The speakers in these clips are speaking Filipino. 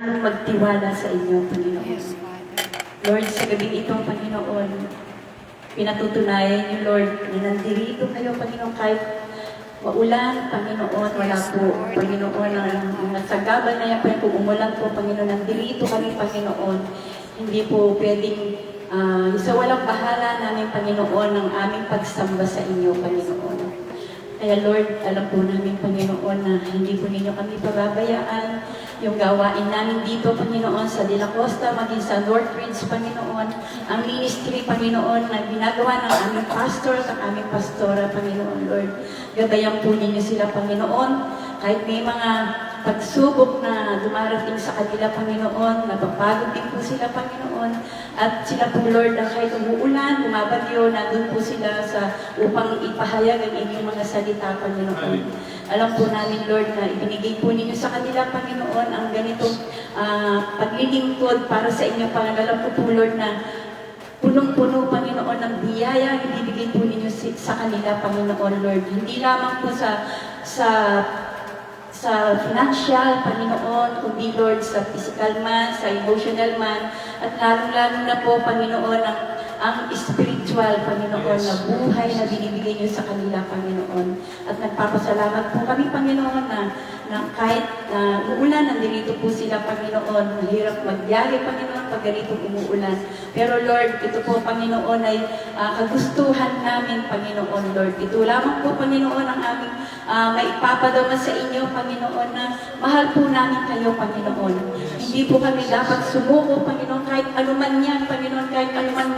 magtiwala sa inyo, Panginoon. Yes, Father. Lord, sa gabi ito, Panginoon, pinatutunayan niyo, Lord, na nandirito kayo, Panginoon, kahit maulan, Panginoon, wala po, Panginoon, ang mga sagabal na yan, kung umulan po, Panginoon, nandirito kami, Panginoon. Hindi po pwedeng sa walang bahala namin, Panginoon, ang aming pagsamba sa inyo, Panginoon. Kaya Lord, alam po namin, Panginoon, na hindi po ninyo kami pababayaan. Yung gawain namin dito, Panginoon, sa De La Costa, maging sa Northridge, Panginoon, ang ministry, Panginoon, na ginagawa ng aming pastor, sa aming pastora, Panginoon, Lord. Gabayan po ninyo sila, Panginoon, kahit may mga pagsubok na dumarating sa kanila, Panginoon, napapagod din po sila, Panginoon, at sila po, Lord, na kahit umuulan, bumabagyo, nandun po sila upang ipahayag ang inyong mga salita, Panginoon. Alam po namin, Lord, na ibinigay po ninyo sa kanila, Panginoon, ang ganitong paglilingkod para sa inyo, Panginoon. Alam po po, Lord, na punong-puno, Panginoon, ng biyaya, ibibigay po ninyo sa kanila, Panginoon, Lord. Hindi lamang po sa financial, Panginoon, kundi, Lord, sa physical man, sa emotional man, at lalong-lalo na po, Panginoon, ang spiritual, Panginoon, na buhay na binibigay niyo sa kanila, Panginoon. At nagpapasalamat po kami, Panginoon, na kahit uulan, nandito po sila, Panginoon. Mahirap magyari, Panginoon, pag ganito umuulan. Pero, Lord, ito po, Panginoon, ay kagustuhan namin, Panginoon, Lord. Ito lamang po, Panginoon, ang aming maipapadama sa inyo, Panginoon, na mahal po namin kayo, Panginoon. Hindi po kami dapat sumuko, Panginoon, kahit anuman yan, Panginoon, kahit anuman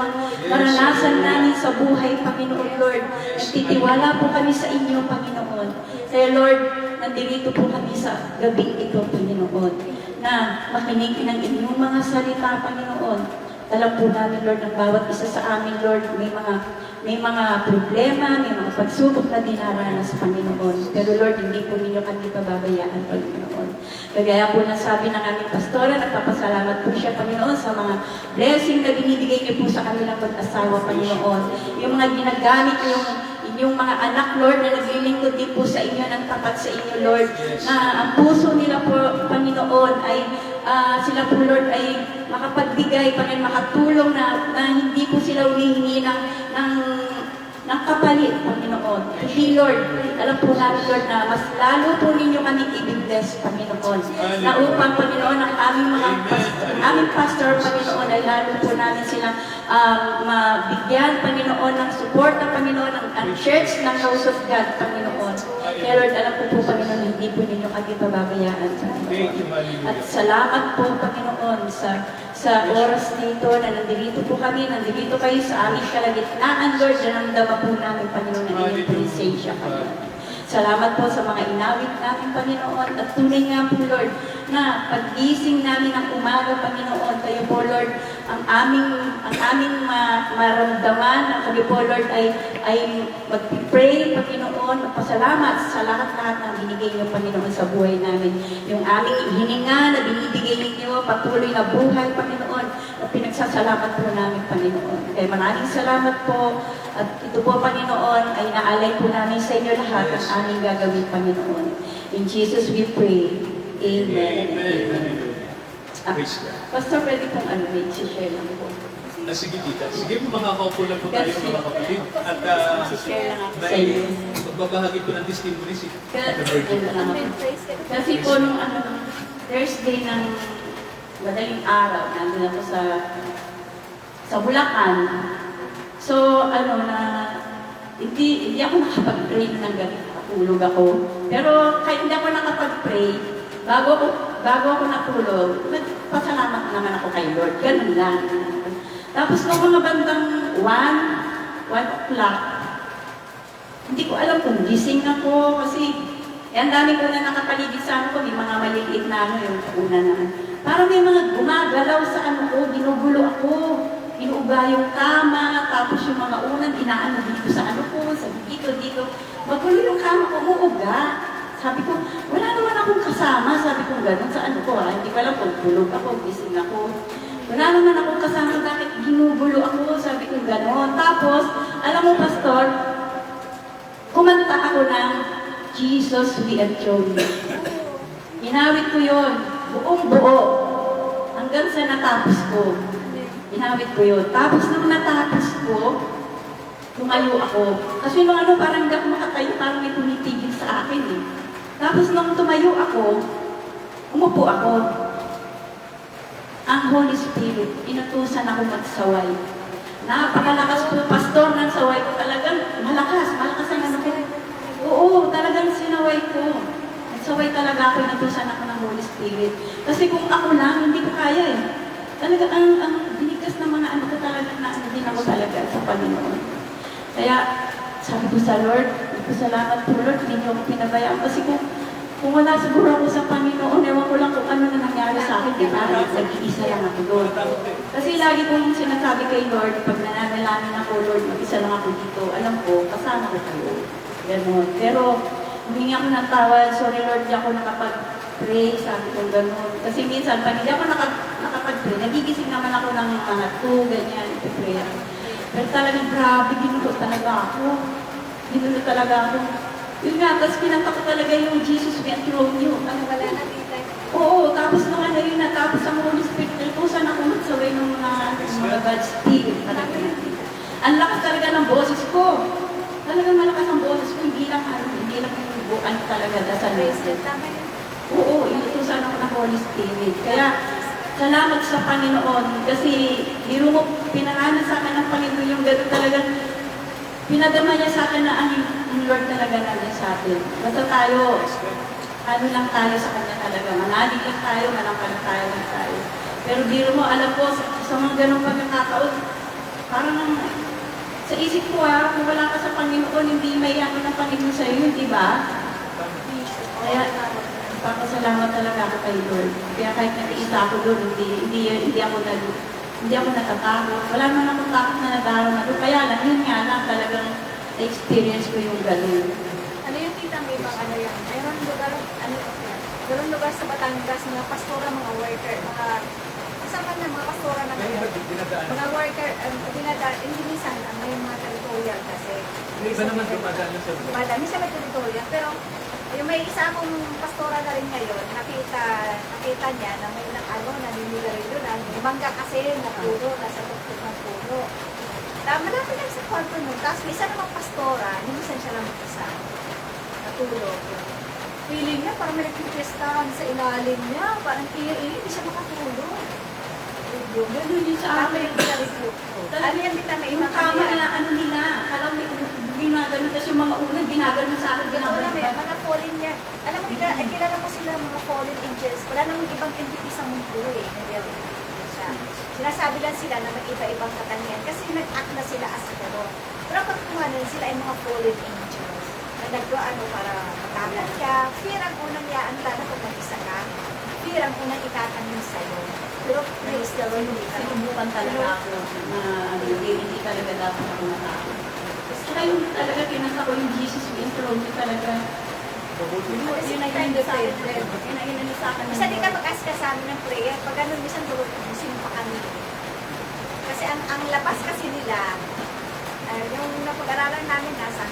maranasan namin sa buhay, Panginoon, Lord. Nagtitiwala po kami sa inyo, Panginoon. Kaya, Lord, nandito po kami sa gabi ito, Panginoon, na makinig ng inyong mga salita, Panginoon. Alam po namin, Lord, ng bawat isa sa amin, Lord, may mga problema, may mga pagsubok na dinaranas, Panginoon. Pero Lord, hindi po ninyo kami pababayaan, Panginoon. Kagaya po ng sabi ng aming pastora, nagpapasalamat po siya, Panginoon, sa mga blessing na binibigay niyo po sa kanilang pag-asawa, Panginoon. Yung mga ginagamit yung mga anak, Lord, na naglilingkod din po sa inyo, ng tapat sa inyo, Lord, na ang puso nila po, Panginoon, ay sila po, Lord, ay makapagbigay, Panginoon, makatulong na hindi po sila humihingi ng kapalit, Panginoon. Hindi, Lord, alam po namin, Lord, na mas lalo po ninyo kami i-bless, Panginoon. Na upang, Panginoon, ang aming pastor, Panginoon, ay lalo po namin silang mabigyan, Panginoon, ng support ng Panginoon, ang church ng House of God, Panginoon. Kaya, Lord, alam po po, Panginoon, hindi po ninyo kami pababayaan, Panginoon. At salamat po, Panginoon, sa oras nito na nandito po kami, nandito kayo sa aming kalagitnaan, Lord, na nandama po namin, Panginoon, na inyong presensya, Panginoon. Salamat po sa mga inawit namin, Panginoon, at tunay nga po, Lord, na pag-gising namin ng umaga, Panginoon, kayo po, Lord, ang aming maramdaman, ang kami po, Lord, ay mag-pray, Panginoon, magpasalamat sa lahat-lahat na binigay niyo, Panginoon, sa buhay namin. Yung aming hininga na binibigay niyo, patuloy na buhay, Panginoon, at pinagsasalamat po namin, Panginoon. Kaya maraming salamat po, at ito po, Panginoon, ay naalay po namin sa inyo lahat ang aming gagawin, Panginoon. In Jesus we pray. Amen. Pastor, pwede pong may share lang po. Sige, tita. Sige po, makakaupo lang po tayo mga kapatid. At share lang ako sa inyo. magbabahagi po ng testimony si Kasi po nung Thursday ng madaling araw, nandun ako sa Bulacan. So, hindi ako nakapag-pray ng gabi, nakatulog ako. Pero kahit hindi ako nakapag-pray, bago ako natulog, nagpasalamat naman ako kay Lord. Ganun lang. Tapos nung mga bandang 1 o'clock, hindi ko alam kung gising ako kasi ang dami ko na nakapaligid sa ko, may mga maliliit na yung una naman. Parang may mga gumagalaw sa ko, ginugulo ako. Inuuga yung kama, tapos yung mga unan, inaano dito sa ko, sa dito. Magulo yung kama ko, uuga. Sabi ko, wala naman akong kasama. Sabi ko, gano'n sa ko, hindi ko alam kung tulog ako, gising ako. Wala naman akong kasama, bakit ginugulo ako? Sabi ko, gano'n. Tapos, alam mo, Pastor, kumanta ako ng Jesus, we adore you. Inawit ko yun, buong buo. natapos ko. Inawit ko yun. Tapos nung natapos ko, tumayo ako. Kasi nung ano, parang hindi ako makatayo, parang may tumitigil sa akin eh. Tapos nung tumayo ako, umupo ako. Ang Holy Spirit, inutusan ako magsaway. Napakalakas po, pastor, ng saway ko talagang malakas ang ano ko. Oo, talagang sinaway ko. Nagsaway talaga ako, inutusan ako ng Holy Spirit. Kasi kung ako lang, hindi ko kaya eh. Talaga, ang binigkas ng mga ano ko talaga na din ako talaga sa Panginoon. Kaya, sabi ko sa Lord, salamat po Lord, hindi niyo ako pinabayaan. Kasi kung wala siguro ako sa Panginoon, ewan ko lang kung ano na nangyari sa akin, di ba? Nag-iisa lang ako doon. Kasi lagi kong sinasabi kay Lord, pag nananalangin ako, Lord, mag-isa lang ako dito, alam ko, kasama ko kayo. Ganon. Pero, humingi ako ng tawad, sorry Lord, di ako nakapag-pray, sabi ko ganon. Kasi minsan, pag hindi ako nakapag-pray, nagigising naman ako ng mga 2, ganyan, ipipray ako. Pero talagang grabe, ginulo talaga ako. Ginulo talaga ako. Yun nga, tapos pinanta ko talaga yung Jesus we enthroned you. Wala na dito. Oo, tapos nung ano yun na, tapos ang Holy Spirit, nilpusan ako magsaway ng mga bad spirit. Talaga. Ang lakas talaga ng boses ko. Talagang malakas ang boses ko, hindi lang yung bukan talaga, dasal natin. Tama yun. Oo, inutusan ako ng Holy Spirit. Kaya, salamat sa Panginoon kasi biro mo, pinaranas sa akin ng Panginoon yung gano'n talagang pinadama niya sa akin na ang Lord talaga namin sa atin. Basta tayo, ano lang tayo sa Kanya talaga. Manalig lang tayo, manampalataya lang tayo. Pero biro mo, alam ko, sa mga ganong pagkakataon, parang sa isip ko kung wala ka sa Panginoon, hindi may ano ng Panginoon sa iyo, di ba? Kaya, papasalamat talaga ako kay Lord. Kaya kahit nag-iisa ako doon, hindi ako natatakot. Wala naman akong takot na nag-aaral doon. Kaya lang, yun nga lang, talagang na-experience ko yung gano'n. Ano yung tita, may ibang ano yan? Mayroon lugar sa Batangas, mga pastora, mga worker, mga kasama na mga pastora na mga worker, hindi minsan, may mga territorial kasi. May iba naman dumadaan sa buwan. Madami siya may territorial, pero yung may isa akong pastora na rin ngayon, nakita niya na may naninigarilyo na, may mangga kasi na puno, nasa tuktok ng puno. Malapit lang sa kwarto nun. Tapos may isa namang pastora, minsan siya lang isa. Natulog. Feeling niya, parang may nagpipiestahan sa ilalim niya. Parang hindi siya makatulog. Gano'n yun sa akin. Ano yan, Tita? May Yung ibang kama kanila. na ano nila, alam mo, ginagano, tapos yung mga una, ginagano sa akin, Wala, may ginagano. mga fallen niya. Alam mo, kilala ko sila mga fallen angels. Wala namang ibang entity sa mundo eh. Siya. Sinasabi lang sila na may iba-ibang katangian kasi nag-act na sila as gano'n. Pero pag kumanan sila ay mga fallen angels na nag-ano para matakot ka. Fear ang unang yaanta na kung mag-isa ka. Fear ang unang itatanim sa'yo. Pero praise the Lord, hindi ka. Sinubukan talaga ako na hindi talaga dapat ako natakot. Saka yung talaga kinasa ko yung Jesus we enthroned you talaga. Yun na yun sa akin. Yun na yun sa akin. Isa di ka mag-ask ka sa amin ng prayer. Pag ganun, minsan busin pa kami. Kasi ang labas kasi nila, yung napag-aralan namin nasa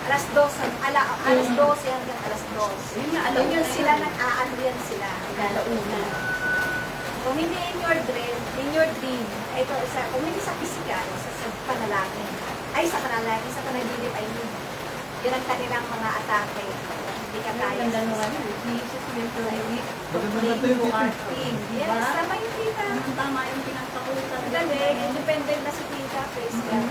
alas 12 hanggang alas 2. Yun nga, Alam yun sila, nag-aalian sila. alauna. Kung hindi in your dream, ito, kung hindi sa physical, sa panalangin, sa panaginip ay yun. Yun ang kanilang mga atake. Hindi ka kaya. Ang ganda naman, Jesus we enthroned you. Maganda tayo dito. Yes, tama yung tita. Tama yung pinagtakutan. Galing, independent na si tita, praise God.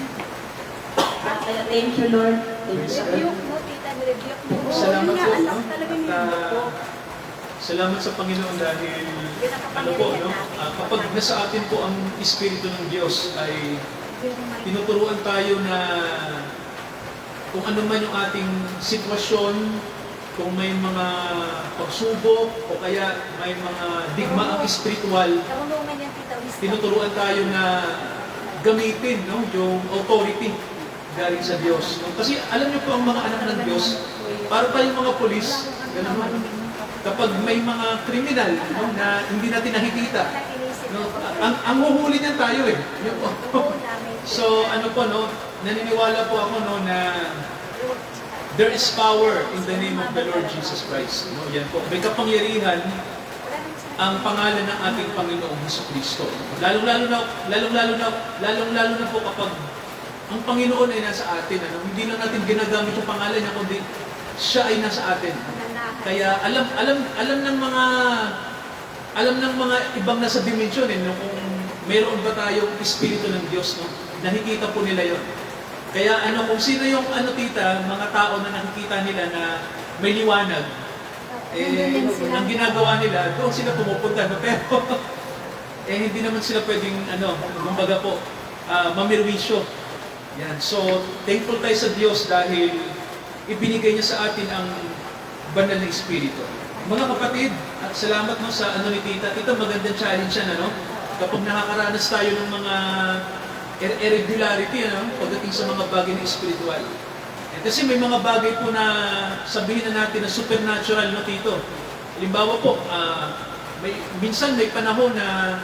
Kaya thank you Lord. Thank you. Rebuke mo, tita, rebuke mo. Oo, Salamat yun nga, po, alam no? talaga yung At, ko. salamat sa Panginoon dahil ano po, no? Kapag nasa atin po ang Espiritu ng Diyos ay tinuturuan tayo na kung ano man yung ating sitwasyon, kung may mga pagsubok o kaya may mga digmaang espiritual, Karunungan yan, tita, wisdom. tinuturuan tayo na gamitin, no, yung authority galing sa Diyos. No? Kasi alam niyo po ang mga anak ng Diyos, para tayong mga polis, ganun man. Kapag may mga kriminal, no, na hindi natin nakikita, no, ang huhuli niyan tayo eh. Yun po. So ano po, no, naniniwala po ako, no, na there is power in the name of the Lord Jesus Christ. No, yan po. May kapangyarihan ang pangalan ng ating Panginoong Hesukristo. Lalong-lalo na po kapag ang Panginoon ay nasa atin, ano? Hindi lang natin ginagamit yung pangalan niya, kundi siya ay nasa atin. Kaya alam ng mga ibang nasa dimensyon, no? Kung mayroon ba tayong Espiritu ng Diyos, no? Nakikita po nila yon. Kaya kung sino yung tita, mga tao na nakikita nila na may liwanag, ang ginagawa nila, doon sila pumupunta, no? Pero hindi naman sila pwedeng kumbaga po, mamirwisyo. Yan. So, thankful tayo sa Diyos dahil ibinigay niya sa atin ang banal na Espiritu. Mga kapatid, at salamat sa ni tita. Ito magandang challenge yan, kapag nakakaranas tayo ng mga irregularity, pagdating sa mga bagay na espiritual. Kasi may mga bagay po na sabihin na natin na supernatural, tito. Halimbawa po, minsan may panahon na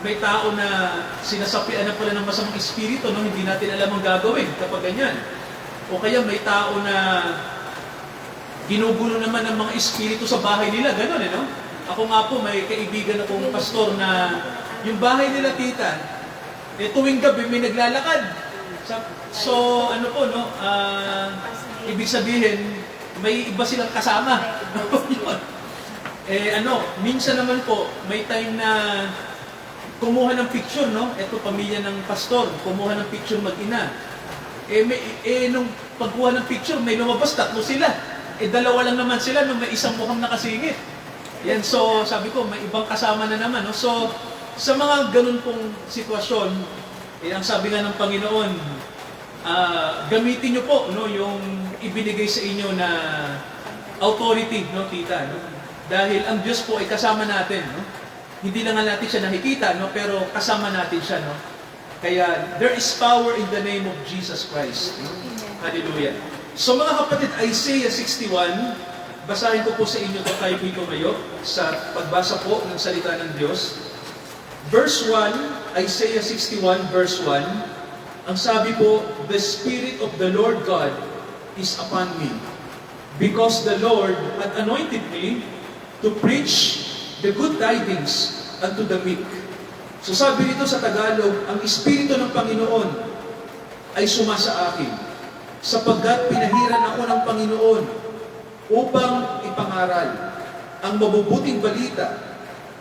may tao na sinasapian na pala ng masamang espiritu, hindi natin alam ang gagawin kapag ganyan. O kaya may tao na ginugulo naman ng mga espiritu sa bahay nila, gano'n, Ako nga po, may kaibigan akong pastor na yung bahay nila, tita, tuwing gabi may naglalakad. So, ibig sabihin, may iba silang kasama. Minsan naman po, may time na kumuha ng picture, Ito, pamilya ng pastor, kumuha ng picture mag-ina. Nung pagkuha ng picture, may lumabas, 3 sila. 2 lang naman sila, may isang mukhang nakasingit. Yan, so, sabi ko, may ibang kasama na naman, So, sa mga ganun pong sitwasyon, ang sabi nga ng Panginoon, gamitin nyo po, yung ibinigay sa inyo na authority, tita, Dahil ang Diyos po ay kasama natin, Hindi lang natin siya nakikita, pero kasama natin siya, Kaya, there is power in the name of Jesus Christ. Hallelujah. So mga kapatid, Isaiah 61, basahin ko po sa inyo ito, tayo po tumayo sa pagbasa po ng salita ng Diyos. Verse 1, Isaiah 61, verse 1, ang sabi po, the Spirit of the Lord God is upon me, because the Lord had anointed me to preach the good tidings unto the meek. So sabi nito sa Tagalog, ang Espiritu ng Panginoon ay sumasa akin, sapagkat pinahiran ako ng Panginoon upang ipangaral ang mabubuting balita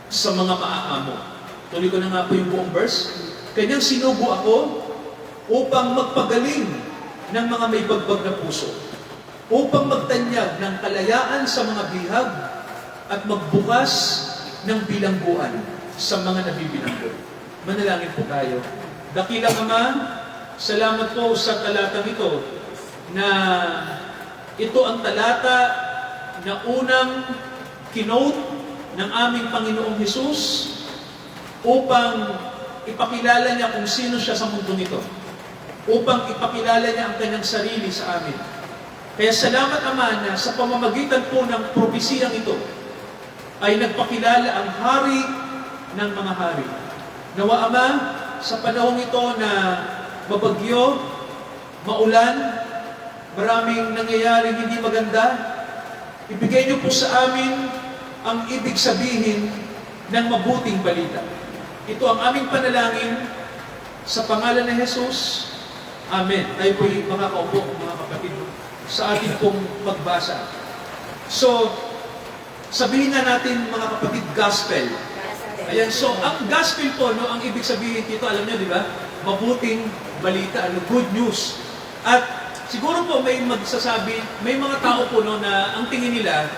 sa mga maaamo. Tuloy ko na nga po yung buong verse. Kanyang sinubo ako upang magpagaling ng mga may bagbag na puso, upang magtanyag ng kalayaan sa mga bihag at magbukas ng bilangguan sa mga nabibilanggo. Manalangin po tayo. Dakilang Ama, salamat po sa talatang ito na ito ang talata na unang kinote ng aming Panginoong Hesus upang ipakilala niya kung sino siya sa mundo nito. Upang ipakilala niya ang kanyang sarili sa amin. Kaya salamat, Ama, na sa pamamagitan po ng propesiyang ito, ay nagpakilala ang hari ng mga hari. Nawa, Ama, sa panahong ito na mabagyo, maulan, maraming nangyayaring hindi maganda, ibigay niyo po sa amin ang ibig sabihin ng mabuting balita. Ito ang aming panalangin sa pangalan ni Jesus. Amen. Tayo po yung mga kaupo, mga kapatid, sa ating pong pagbasa. So, sabihin nga natin, mga kapatid, gospel. Ayan, so ang gospel po, ang ibig sabihin dito, alam niyo, di ba? Mabuting balita, good news. At siguro po may magsasabi, may mga tao po na ang tingin nila,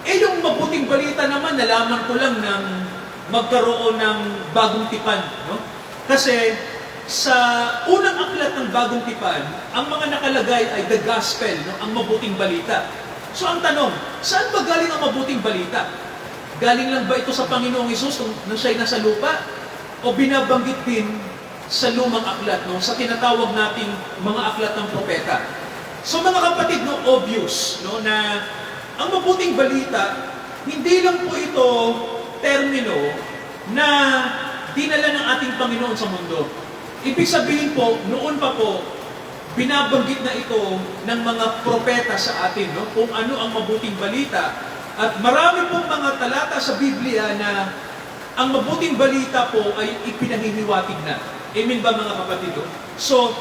yung mabuting balita naman, nalaman ko lang ng magkaroon ng bagong tipan. Kasi sa unang aklat ng bagong tipan, ang mga nakalagay ay the gospel, ang mabuting balita. So ang tanong, saan ba galing ang mabuting balita? Galing lang ba ito sa Panginoong Hesus nung siya'y nasa lupa? O binabanggit din sa lumang aklat, sa tinatawag nating mga aklat ng propeta? So mga kapatid, obvious na ang mabuting balita, hindi lang po ito termino na dinala ng ating Panginoon sa mundo. Ibig sabihin po, noon pa po, binabanggit na ito ng mga propeta sa atin, kung ano ang mabuting balita At marami pong mga talata sa Biblia na ang mabuting balita po ay ipinahihiwatig na. Amen ba mga kapatid? So,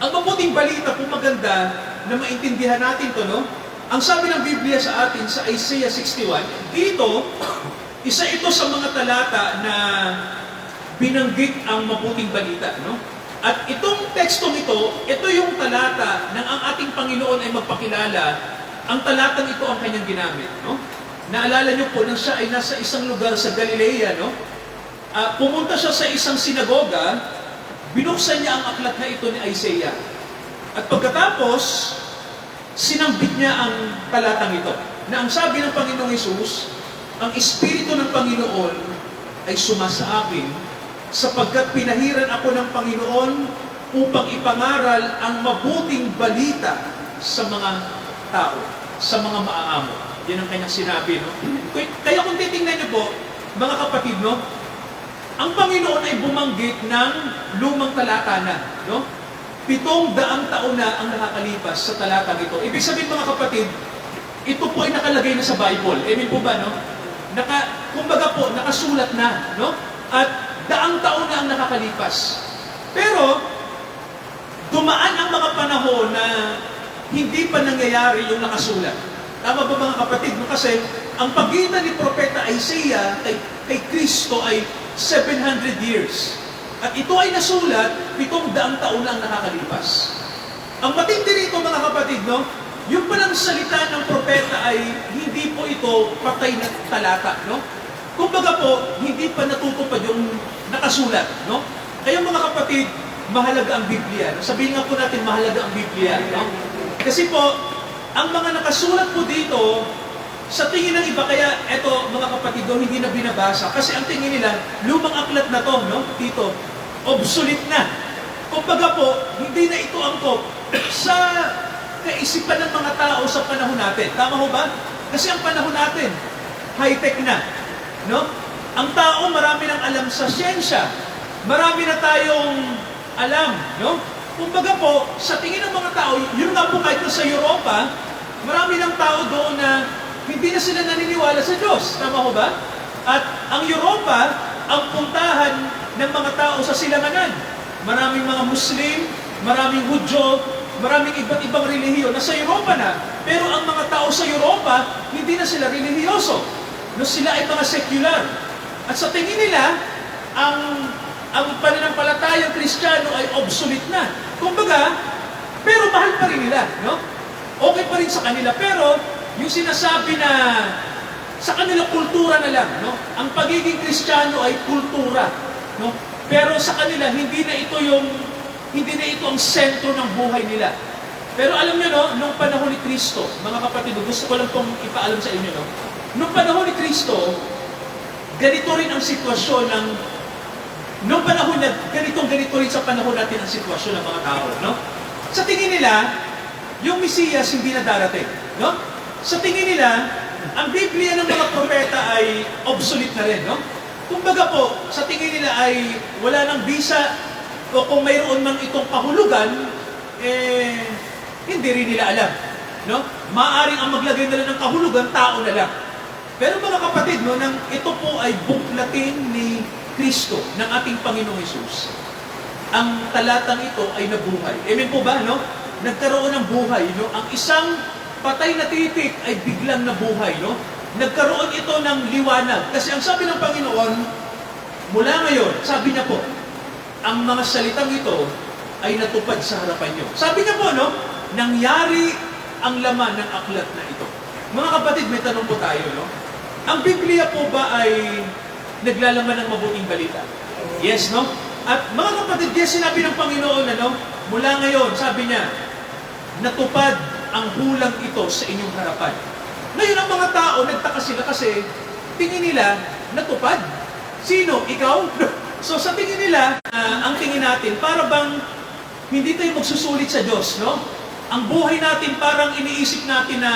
ang mabuting balita po maganda na maintindihan natin to, no? Ang sabi ng Biblia sa atin sa Isaiah 61, dito, isa ito sa mga talata na binanggit ang mabuting balita, no? At itong tekstong ito yung talata ng ang ating Panginoon ay magpakilala. Ang talatang ito ang kanyang ginamit, no? Naalala niyo po nang siya ay nasa isang lugar sa Galilea, no? Pumunta siya sa isang sinagoga, binuksan niya ang aklat na ito ni Isaiah. At pagkatapos, sinambit niya ang talatang ito. Na ang sabi ng Panginoong Hesus, ang Espiritu ng Panginoon ay sumasa akin sapagkat pinahiran ako ng Panginoon upang ipangaral ang mabuting balita sa mga tao, sa mga maaamo. Yan ang kanyang sinabi, no? Kaya kung titingnan niyo po, mga kapatid, no? Ang Panginoon ay bumanggit ng lumang talata na, no? 700 taon na ang nakakalipas sa talatang ito. Ibig sabihin, mga kapatid, ito po ay nakalagay na sa Bible. Amen po ba, no? Kumbaga po, nakasulat na, no? At daang taon na ang nakakalipas. Pero, dumaan ang mga panahon na hindi pa nangyayari yung nakasulat. Tama ba mga kapatid? No? Kasi ang pagitan ni Propeta Isaiah kay Kristo ay 700 years. At ito ay nasulat 700 taon na ang nakakalipas. Ang matindi rito mga kapatid, no? Yung palang salita ng propeta ay hindi po ito patay na talata, no? Kumbaga po, hindi pa natutupad yung nakasulat, no? Kaya mga kapatid, mahalaga ang Biblia. Sabihin nga po natin, mahalaga ang Biblia, no? Kasi po, ang mga nakasulat po dito, sa tingin ng iba, kaya eto mga kapatid, hindi na binabasa. Kasi ang tingin nila, lumang aklat na to, no? Dito, obsolete na. Kumbaga po, hindi na ito angkop sa kaisipan ng mga tao sa panahon natin. Tama ho ba? Kasi ang panahon natin, high-tech na. No? Ang tao, marami nang alam sa siyensya. Marami na tayong alam. No? Kumbaga po, sa tingin ng mga tao, yun nga po kahit sa Europa, marami ng tao doon na hindi na sila naniniwala sa Diyos. Tama ho ba? At ang Europa, ang puntahan ng mga tao sa silanganan. Maraming mga Muslim, maraming Hudyo, maraming iba't ibang relihiyon na sa Europa na. Pero ang mga tao sa Europa, hindi na sila relihiyoso. No, sila ay mga secular. At sa tingin nila, ang pananampalatayang Kristiyano ay obsolete na. Kumbaga, pero mahal pa rin nila, no? Okay pa rin sa kanila, pero yung sinasabi na sa kanila kultura na lang, no? Ang pagiging Kristiyano ay kultura, no? Pero sa kanila hindi na ito ang sentro ng buhay nila. Pero alam niyo, no, nung panahon ni Kristo, mga kapatid, gusto ko lang pong ipaalam sa inyo, no? Nung panahon ni Kristo, ganito rin ang sitwasyon ng nung panahon na ganito rin sa panahon natin ang sitwasyon ng mga tao, no? Sa tingin nila, yung Mesiyas hindi na darating, no? Sa tingin nila, ang Biblia ng mga propeta ay obsolete na rin, no? Kumbaga po, sa tingin nila ay wala nang bisa o kung mayroon man itong kahulugan, hindi rin nila alam, no? Maaring ang maglagay nila ng kahulugan, tao na lang. Pero mga kapatid, no, nang ito po ay buklatin ni Kristo, ng ating Panginoong Hesus, ang talatang ito ay nabuhay. Amen po ba, no? Nagkaroon ng buhay, no? Ang isang patay na titik ay biglang nabuhay, no? Nagkaroon ito ng liwanag. Kasi ang sabi ng Panginoon, mula ngayon, sabi niya po, ang mga salitang ito ay natupad sa harapan niyo. Sabi niya po, no? Nangyari ang laman ng aklat na ito. Mga kapatid, may tanong po tayo, no? Ang Biblia po ba ay naglalaman ng mabuting balita? Yes, no? At mga kapatid, yes, sinabi ng Panginoon, ano? Mula ngayon, sabi niya, natupad ang hulang ito sa inyong harapan. Ngayon, ang mga tao, nagtaka sila kasi tingin nila, natupad. Sino? Ikaw? So, sa tingin nila, ang tingin natin, para bang hindi tayo magsusulit sa Diyos, no? Ang buhay natin, parang iniisip natin na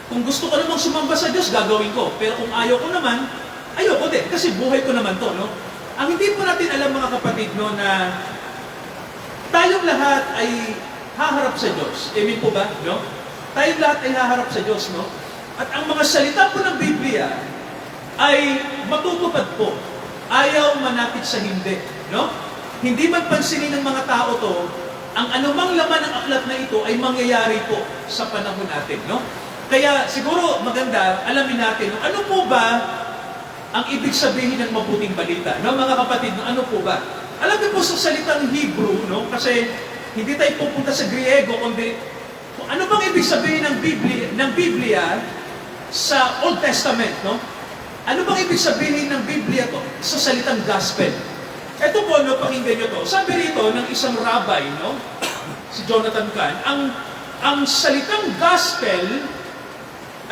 kung gusto ko namang sumamba sa Diyos, gagawin ko. Pero kung ayaw ko naman, ayoko din. Kasi buhay ko naman to, no? Ang hindi po natin alam, mga kapatid, no, na tayong lahat ay haharap sa Diyos. Amen po ba? No? Tayong lahat ay haharap sa Diyos, no? At ang mga salita po ng Biblia ay matutupad po. Ayaw manapit sa hindi. No? Hindi man pansinin ng mga tao to, ang anumang laman ng aklat na ito ay mangyayari po sa panahon natin. No? Kaya siguro maganda, alamin natin, ano po ba ang ibig sabihin ng mabuting balita? No, mga kapatid, ano po ba? Alam niyo po sa salitang Hebrew, no? Kasi hindi tayo pupunta sa Griego, kundi ano bang ibig sabihin ng Biblia sa Old Testament, no? Ano bang ibig sabihin ng Biblia to sa salitang gospel? Ito po, no, pakinggan niyo to. Sabi rito ng isang rabbi, no? Si Jonathan Cahn, ang salitang gospel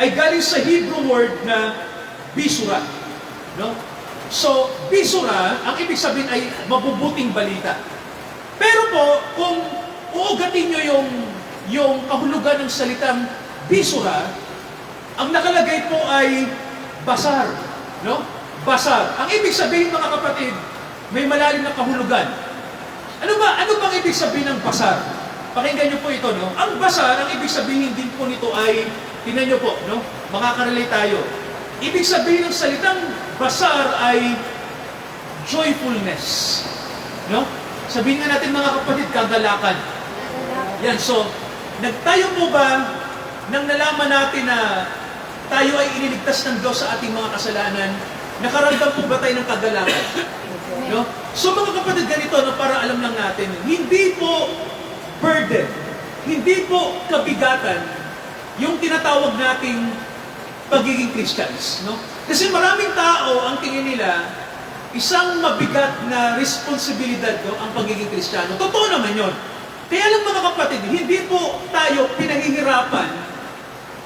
ay galing sa Hebrew word na bisura. No? So, bisura, ang ibig sabihin ay mabubuting balita. Pero po, kung uugatin nyo yung kahulugan ng salitang bisura, ang nakalagay po ay basar. No? Basar. Ang ibig sabihin, mga kapatid, may malalim na kahulugan. Ano bang ibig sabihin ng basar? Pakinggan nyo po ito, no? Ang basar, ang ibig sabihin din po nito ay, tingnan nyo po, no? Makakarelate tayo. Ibig sabihin ng salitang basar ay joyfulness. No? Sabihin nga natin, mga kapatid, kagalakan. Yan, so, nagtayo po ba nang nalaman natin na tayo ay iniligtas ng Diyos sa ating mga kasalanan, nakaramdam po ba tayo ng kagalakan? No? So, mga kapatid, ganito, no, para alam lang natin, hindi po burden, hindi po kabigatan yung tinatawag nating pagiging Christians, no? Kasi maraming tao ang tingin nila isang mabigat na responsibilidad, no, ang pagiging Kristiyano. Totoo naman 'yon. Kaya lang, mga kapatid, hindi po tayo pinahihirapan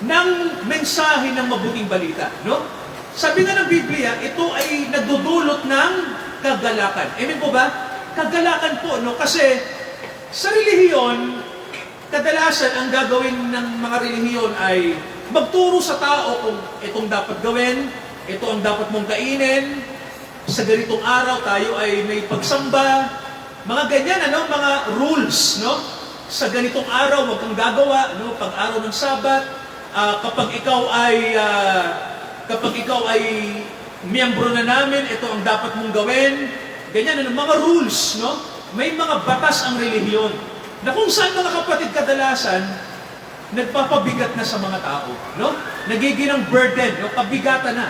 ng mensahe ng mabuting balita, no? Sabi nga ng Biblia, ito ay nagdudulot ng kagalakan. Amen po ba? Kagalakan po, no? Kasi sa relihiyon, kadalasan ang gagawin ng mga relihiyon ay magturo sa tao kung itong dapat gawin, ito ang dapat mong kainin, sa ganitong araw tayo ay may pagsamba, mga ganyan, ano, mga rules, no? Sa ganitong araw, huwag kang gagawa, no? Pag araw ng Sabat, kapag ikaw ay miyembro na namin, ito ang dapat mong gawin, ganyan, ano, mga rules, no? May mga batas ang relihiyon na kung saan, mga kapatid, kadalasan nagpapabigat na sa mga tao, no? Nagiging ng burden, no? Kabigatan na.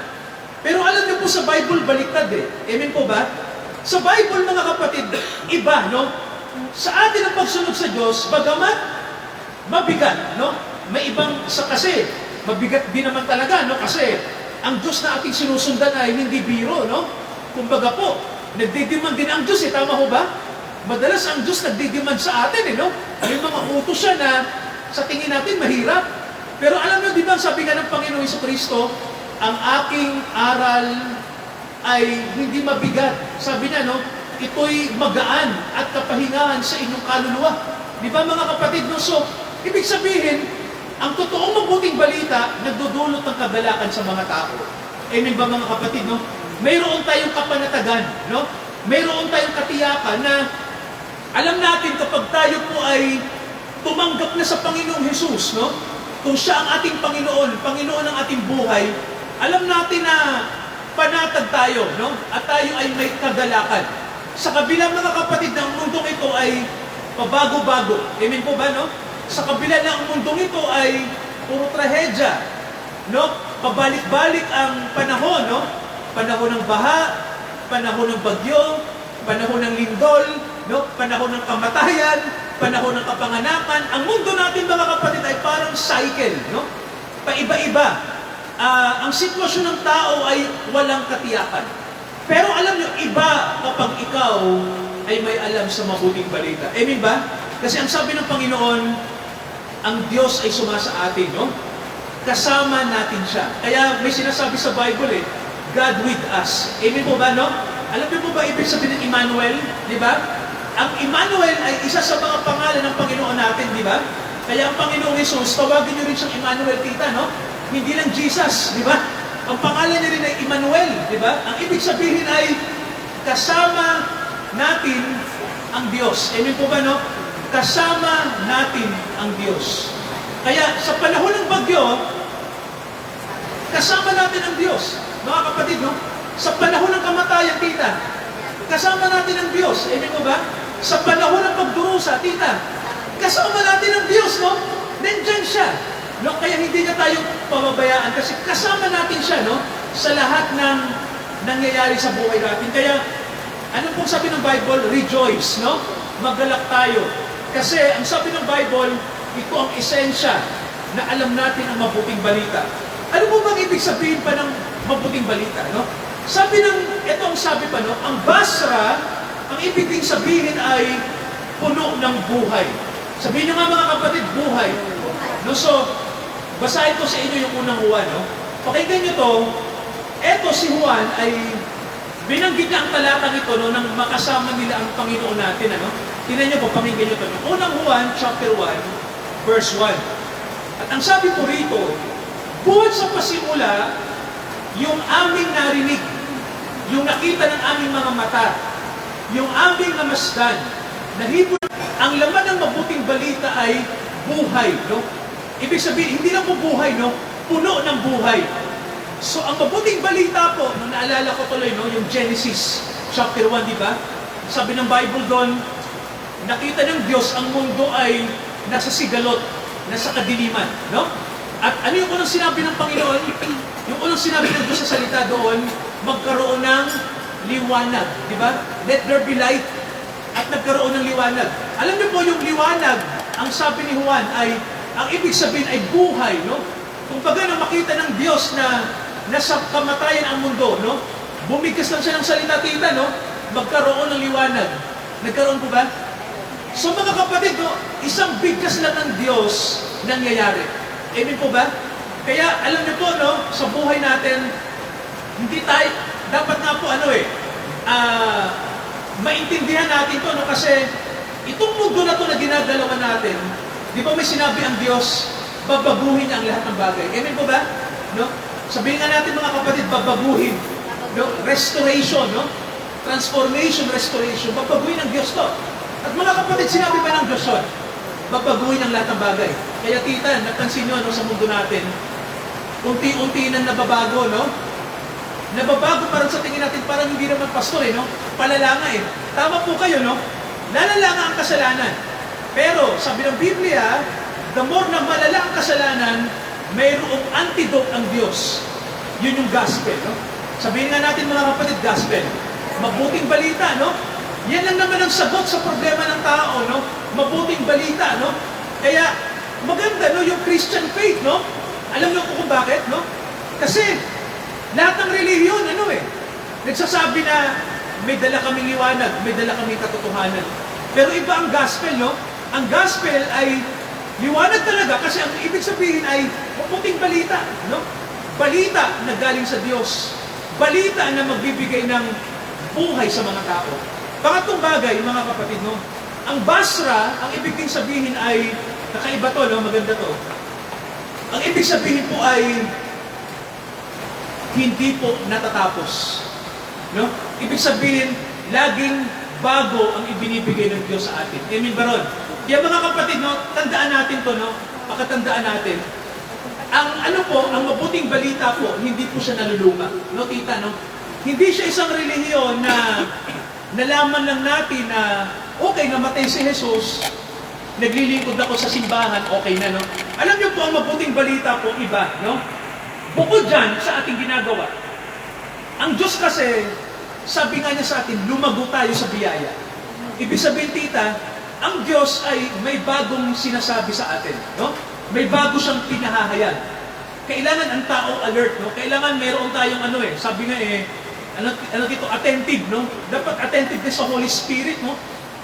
Pero alam niyo po, sa Bible, baliktad eh. Amen po ba? Sa Bible, mga kapatid, iba, no? Sa atin ang pagsunod sa Diyos, bagamat mabigat, no? May ibang, kasi mabigat din naman talaga, no? Kasi ang Diyos na ating sinusundan ay hindi biro, no? Kumbaga po, nagdidiman din ang Diyos eh, tama ho ba? Madalas ang Diyos nagdidiman sa atin eh, no? May mga utos siya na sa tingin natin mahirap. Pero alam niyo, di ba, sabi nga ng Panginoong Jesucristo, ang aking aral ay hindi mabigat. Sabi niya, no? Ito'y magaan at kapahingahan sa inyong kaluluwa. Di ba, mga kapatid, no? So, ibig sabihin, ang totoong mabuting balita, nagdudulot ng kagalakan sa mga tao. Amen ba, mga kapatid, no? Mayroon tayong kapanatagan, no? Mayroon tayong katiyakan na alam natin kapag tayo po ay tumanggap na sa Panginoong Jesus, no? Kung siya ang ating Panginoon, Panginoon ng ating buhay, alam natin na panatag tayo, no? At tayo ay may kagalakan. Sa kabila, mga kapatid, ng mundong ito ay pabago-bago. Amen po ba, no? Sa kabila ng mundong ito ay puro trahedya, no? Pabalik-balik ang panahon, no? Panahon ng baha, panahon ng bagyo, panahon ng lindol, no? Panahon ng kamatayan, panahon ng kapanganakan. Ang mundo natin, mga kapatid, ay parang cycle, no? Paiba-iba. Ang sitwasyon ng tao ay walang katiyakan. Pero alam nyo, iba kapag ikaw ay may alam sa mabuting balita. Amen ba? Kasi ang sabi ng Panginoon, ang Diyos ay sumasa atin, no? Kasama natin siya. Kaya may sinasabi sa Bible, God with us. Amen po ba, no? Alam niyo po ba ibig sabihin ng Emmanuel? Di ba? Ang Emmanuel ay isa sa mga pangalan ng Panginoon natin, di ba? Kaya ang Panginoong Jesus, tawagin niyo rin siyang Emmanuel, tita, no? Hindi lang Jesus, di ba? Ang pangalan niya rin ay Emmanuel, di ba? Ang ibig sabihin ay kasama natin ang Diyos. Amen po ba, no? Kasama natin ang Diyos. Kaya sa panahon ng bagyo, kasama natin ang Diyos. Mga kapatid, no? Sa panahon ng kamatayan, tita, kasama natin ang Diyos. Amen mo ba? Sa panahon ng pagdurusa, tita, kasama natin ang Diyos, no? Nandyan siya. No? Kaya hindi niya tayo pababayaan kasi kasama natin siya, no? Sa lahat ng nangyayari sa buhay natin. Kaya, ano pong sabi ng Bible? Rejoice, no? Maggalak tayo. Kasi ang sabi ng Bible, ito ang esensya na alam natin ang mabuting balita. Ano po bang ibig sabihin pa ng mabuting balita, no? Sabi ng, ito ang sabi pa, no? Ang Basra, ang ibig ding sabihin ay puno ng buhay. Sabihin nyo nga mga kapatid, buhay. No, so, basahin ko sa inyo yung unang Juan, no? Pakinggan nyo to, eto si Juan ay binanggit niya ang talatang ito, no, nang makasama nila ang Panginoon natin, ano? Tingnan nyo po, pakinggan nyo to. No? Unang Juan, chapter 1, verse 1. At ang sabi po rito, buhat sa pasimula, yung aming narinig, yung nakita ng aming mga mata, yung aming namasdan, nahibon, ang laman ng mabuting balita ay buhay, no? Ibig sabihin, hindi lang po buhay, no? Puno ng buhay. So, ang mabuting balita po, nung naalala ko tuloy, no? Yung Genesis, chapter 1, di ba? Sabi ng Bible doon, nakita ng Diyos, ang mundo ay nasa sigalot, nasa kadiliman, no? At ano yung unang sinabi ng Panginoon? Yung unang sinabi ng Diyos sa salita doon, magkaroon ng liwanag, di ba? Let there be light. At nagkaroon ng liwanag. Alam niyo po yung liwanag, ang sabi ni Juan ay, ang ibig sabihin ay buhay, no? Kung baga na makita ng Diyos na nasa kamatayan ang mundo, no? Bumigkas lang siya ng salita, tita, no? Magkaroon ng liwanag. Nagkaroon po ba? So mga kapatid, no? Isang bigkas lang ng Diyos nangyayari. Amen po ba? Kaya alam niyo po, no? Sa buhay natin, hindi tayo, dapat nga po maintindihan natin to, no? Kasi itong mundo na to na ginagalawan natin, di ba may sinabi ang Diyos, babaguhin niya ang lahat ng bagay. Amen po ba? No? Sabihin nga natin mga kapatid, babaguhin. No? Restoration, no? Transformation, restoration. Babaguhin ng Diyos to. At mga kapatid, sinabi ba ng Diyos yun? Babaguhin ang lahat ng bagay. Kaya tita, napansin nyo, no, sa mundo natin, unti-unti nang nababago, no? Nababago parang sa tingin natin, parang hindi naman pastor, no? Palala nga, eh. Tama po kayo, no? Lalala nga ang kasalanan. Pero, sabi ng Biblia, the more na malala ang kasalanan, mayroong antidote ang Diyos. Yun yung gospel, no? Sabihin nga natin mga kapatid, gospel. Mabuting balita, no? Yan lang naman ang sagot sa problema ng tao, no? Mabuting balita, no? Kaya, maganda, no? Yung Christian faith, no? Alam niyo kung bakit, no? Kasi, lahat ng relihiyon, nagsasabi na may dala kaming liwanag, may dala kaming katotohanan. Pero iba ang gospel, no? Ang gospel ay liwanag talaga kasi ang ibig sabihin ay mabuting balita, no? Balita na galing sa Diyos. Balita na magbibigay ng buhay sa mga tao. Pangatlong bagay, mga kapatid, no? Ang Basra, ang ibig din sabihin ay, kakaiba to, no? Maganda to. Ang ibig sabihin po ay, hindi po natatapos. No? Ibig sabihin, laging bago ang ibinibigay ng Diyos sa atin. Amen ba ron? Kaya mga kapatid, no? Tandaan natin to, no? Pakatandaan natin. Ang mabuting balita po, hindi po siya naluluma. No, tita, no? Hindi siya isang relihiyon na nalaman lang natin na okay, namatay si Jesus, naglilingkod ako sa simbahan, okay na, no? Alam niyo po, ang mabuting balita po, iba, no? Bukod dyan sa ating ginagawa, ang Diyos kasi, sabi nga niya sa atin, lumago tayo sa biyaya. Ibig sabihin, tita, ang Diyos ay may bagong sinasabi sa atin, no? May bago siyang pinahahayag. Kailangan ang tao alert, no? Kailangan meron tayong sabi nga dito, attentive, no? Dapat attentive din sa Holy Spirit, no?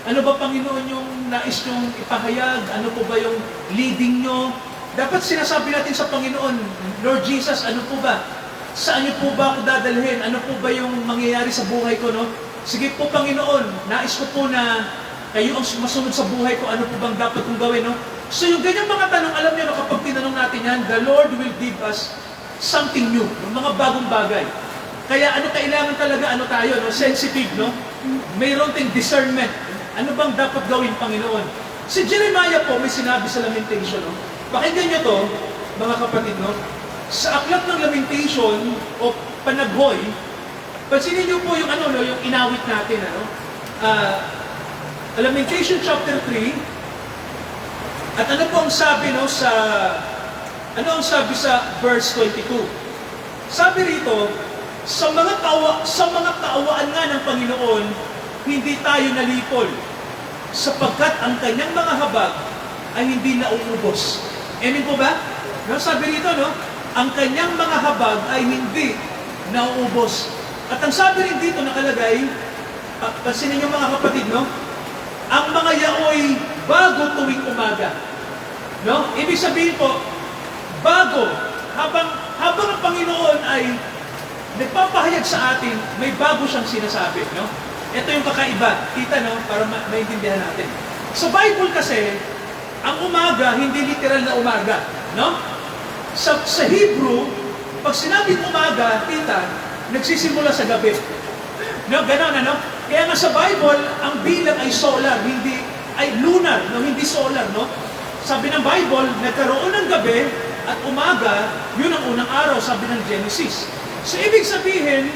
Ano ba, Panginoon, yung nais nyong ipahayag? Ano po ba yung leading nyo? Dapat sinasabi natin sa Panginoon, Lord Jesus, ano po ba? Saan niyo po ba ako dadalhin? Ano po ba yung mangyayari sa buhay ko, no? Sige po, Panginoon, nais ko po na kayo ang masunod sa buhay ko, ano po bang dapat kong gawin, no? So yung ganyang mga tanong, alam niyo, no, kapag tinanong natin yan, the Lord will give us something new, mga bagong bagay. Kaya kailangan talaga, tayo, no? Sensitive, no? Mayroon tayong discernment. Ano bang dapat gawin, Panginoon? Si Jeremiah po, may sinabi sa Lamentation, no? Pakinggan niyo to, mga kapatid, no? Sa aklat ng Lamentation o Panaghoy, pansinin niyo po yung yung inawit natin, Lamentation chapter 3. At ano po ang sabi ang sabi sa verse 22? Sabi rito, sa mga kaawaan nga ng Panginoon, hindi tayo nalipol, sapagkat ang kanyang mga habag ay hindi nauubos. Amen po ba? No, sabi rito, ang kanyang mga habag ay hindi nauubos. At ang sabi rin dito nakalagay, pansinin niyo mga kapatid, ang mga yaoy bago tuwing umaga. Ibig sabihin po, bago, habang ang Panginoon ay nagpapahayag sa atin, may bago siyang sinasabi. Ito yung kakaiba. Kita, para maintindihan natin. Sa Bible kasi, ang umaga, hindi literal na umaga. Sa Hebrew, pag sinabing umaga, nagsisimula sa gabi. Ganon, Kaya nga sa Bible, ang bilang ay solar, ay lunar, hindi solar, Sabi ng Bible, nagkaroon ng gabi at umaga, yun ang unang araw, sabi ng Genesis. So, ibig sabihin,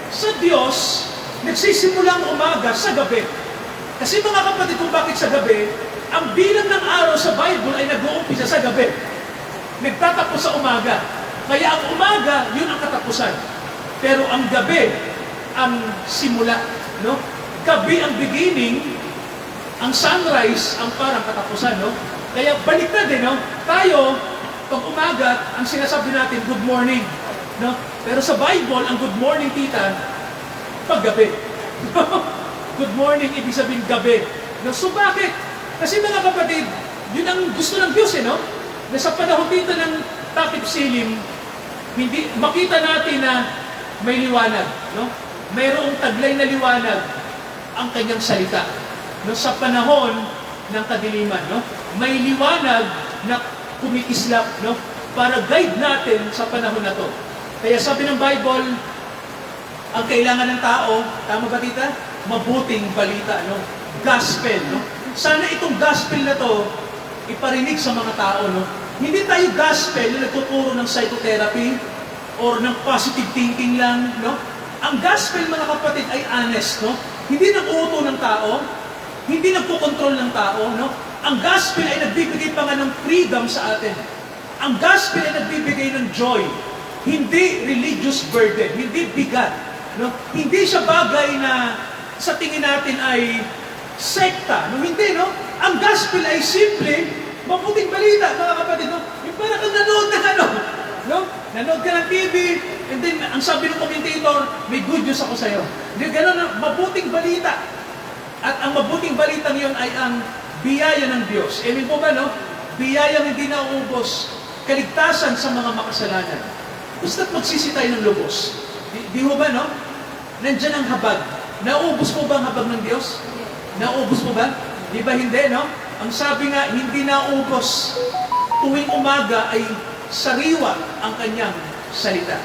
sa Diyos, nagsisimula ang umaga sa gabi. Kasi mga kapatid, kung bakit sa gabi, ang bilang ng araw sa Bible ay nag-uumpisa sa gabi. Nagtatapos sa umaga. Kaya ang umaga, yun ang katapusan. Pero ang gabi, ang simula. Gabi ang beginning, ang sunrise, ang parang katapusan. Kaya baliktad tayo, pag umaga, ang sinasabi natin, good morning. Pero sa Bible, ang good morning, paggabi. Good morning, ibig sabihin gabi. So bakit? Kasi mga kapatid, yun ang gusto ng Diyos, na sa panahon dito ng takip silim, hindi, makita natin na may liwanag. Mayroong taglay na liwanag ang kanyang salita. Sa panahon ng kadiliman, may liwanag na kumikislap, para guide natin sa panahon na to. Kaya sabi ng Bible, ang kailangan ng tao, tama ba tita? Mabuting balita, Gospel, Sana itong gospel na to, iparinig sa mga tao, Hindi tayo gospel na nagtuturo ng psychotherapy or ng positive thinking lang, Ang gospel, mga kapatid, ay honest, Hindi nag-uuto ng tao, hindi nagkukontrol ng tao, Ang gospel ay nagbibigay pa nga ng freedom sa atin. Ang gospel ay nagbibigay ng joy. Hindi religious burden, hindi bigat. Hindi siya bagay na sa tingin natin ay sekta. Hindi, Ang gospel ay simple, mabuting balita, mga kapatid, Yung parang kang nanood na Nanood ka ng TV, and then, ang sabi ng commentator, may good news ako sa'yo. Hindi, gano'n, mabuting balita. At ang mabuting balita niyon ay ang biyaya ng Diyos. Amen po ba, Biyayang hindi nauubos. Kaligtasan sa mga makasalanan. Basta't magsisi tayo ng lubos. Di ho ba, Nandyan ang habag. Nauubos po ba ang habag ng Diyos? Nauubos po ba? Di ba hindi, Ang sabi nga, hindi nauubos. Tuwing umaga ay sariwa ang kanyang salita.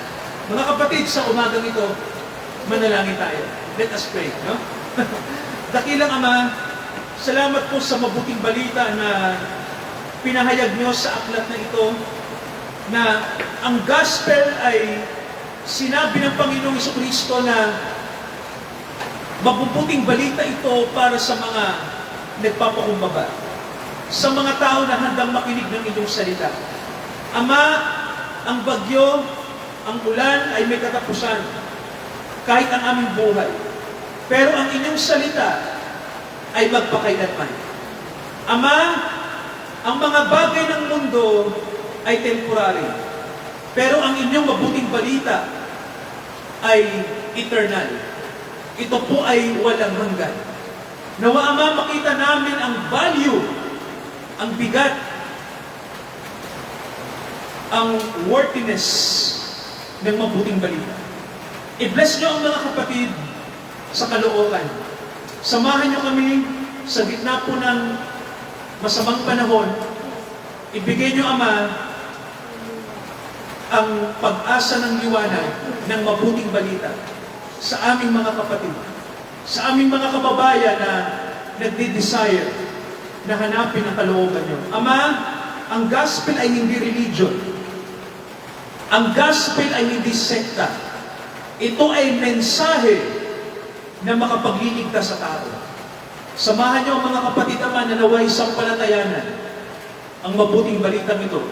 Mga kapatid, sa umagang ito, manalangin tayo. Let us pray, Dakilang Ama, salamat po sa mabuting balita na pinahayag niyo sa aklat na ito, na ang gospel ay sinabi ng Panginoong Jesucristo na mabubuting balita ito para sa mga nagpapakumbaba, sa mga tao na handang makinig ng inyong salita. Ama, ang bagyo, ang ulan ay may katapusan, kahit ang aming buhay. Pero ang inyong salita ay magpakailanman. Ama, ang mga bagay ng mundo ay temporary. Pero ang inyong mabuting balita ay eternal. Ito po ay walang hanggan. Nawa, Ama, makita namin ang value, ang bigat, ang worthiness ng mabuting balita. I-bless nyo ang mga kapatid sa Caloocan. Samahan nyo kami sa gitna po ng masamang panahon. Ibigay nyo, Ama, ang pag-asa ng liwanag ng mabuting balita sa aming mga kapatid, sa aming mga kababayan na nagde-desire na hanapin ang kalooban nyo. Ama, ang gospel ay hindi religion. Ang gospel ay hindi sekta. Ito ay mensahe na makapagliligtas sa tao. Samahan niyo ang mga kapatid ama na naway sampalatayanan ang mabuting balitang ito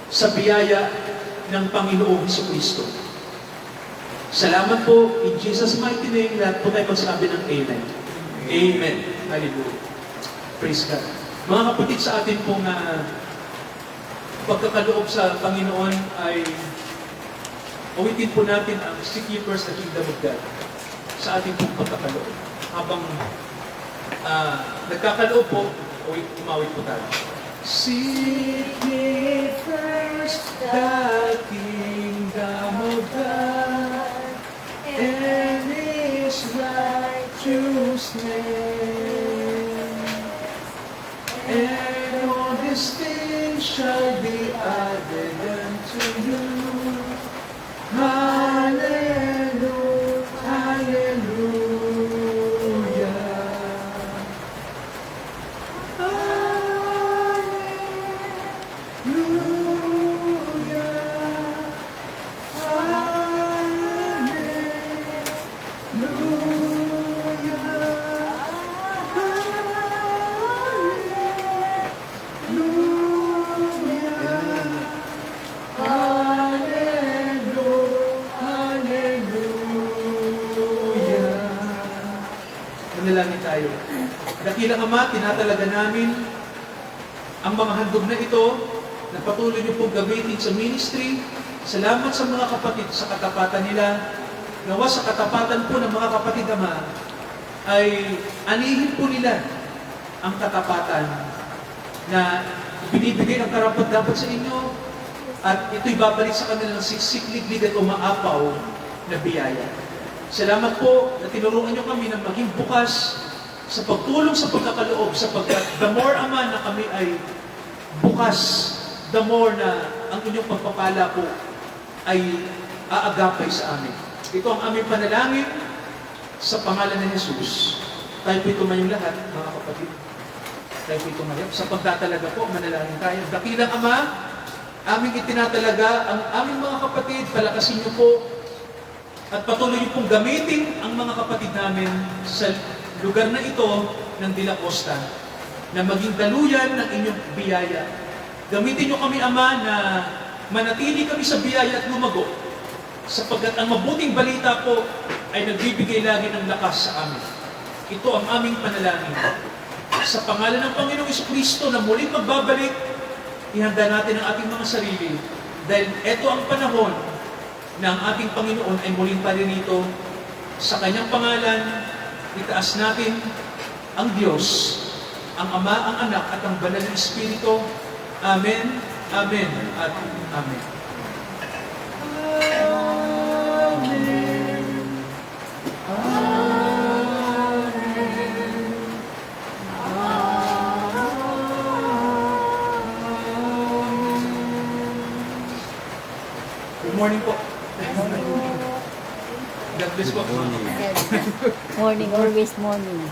sa biyaya ng Panginoong Jesucristo. Salamat po. In Jesus' mighty name, lahat po tayo magsabi ng Amen. Amen. Hallelujah. Praise God. Mga kapatid, sa atin pong pagkakaloob sa Panginoon ay awitin po natin ang Seek ye first the kingdom of God sa ating pong pagkakaloob. Habang nagkakaloob po, umawit po tayo. Seek ye first the kingdom of God and His righteousness, and all these things shall be added unto you. Hallelujah, hallelujah. Manalangin tayo. Dakilang Ama, tinatalaga namin ang mga handog na ito na patuloy niyo pong gamitin sa ministry. Salamat sa mga kapatid sa katapatan nila. Nawa sa katapatan po ng mga kapatid, Ama, ay anihin po nila ang katapatan na binibigay ang karapat dapat sa inyo at ito'y babalik sa kanilang siksikliglig at umaapaw na biyaya. Salamat po na tinuruan niyo kami na maging bukas sa pagtulong sa pagkakaloob sapagkat the more, Ama, na kami ay bukas, the more na ang inyong pagpapala po ay aagapay sa amin. Ito ang aming panalangin sa pangalan ni Jesus. Tayo po tumayong lahat, mga kapatid. Tayo po tumayong. Sa pagtatalaga po, manalangin tayo. Dakilang Ama, aming itinatalaga ang aming mga kapatid, palakasin niyo po at patuloy niyo pong gamitin ang mga kapatid namin sa lugar na ito ng De La Costa na maging daluyan ng inyong biyaya. Gamitin niyo kami, Ama, na manatili kami sa biyaya at lumago sapagkat ang mabuting balita po ay nagbibigay lagi ng lakas sa amin. Ito ang aming panalangin. Sa pangalan ng Panginoong Jesucristo na muling magbabalik, ihanda natin ang ating mga sarili dahil ito ang panahon na ang ating Panginoon ay muling parinito. Sa kanyang pangalan, itaas natin ang Diyos, ang Ama, ang Anak, at ang Banal na Espiritu. Amen, Amen, at Amen. Good morning po. God bless po. Morning, always morning.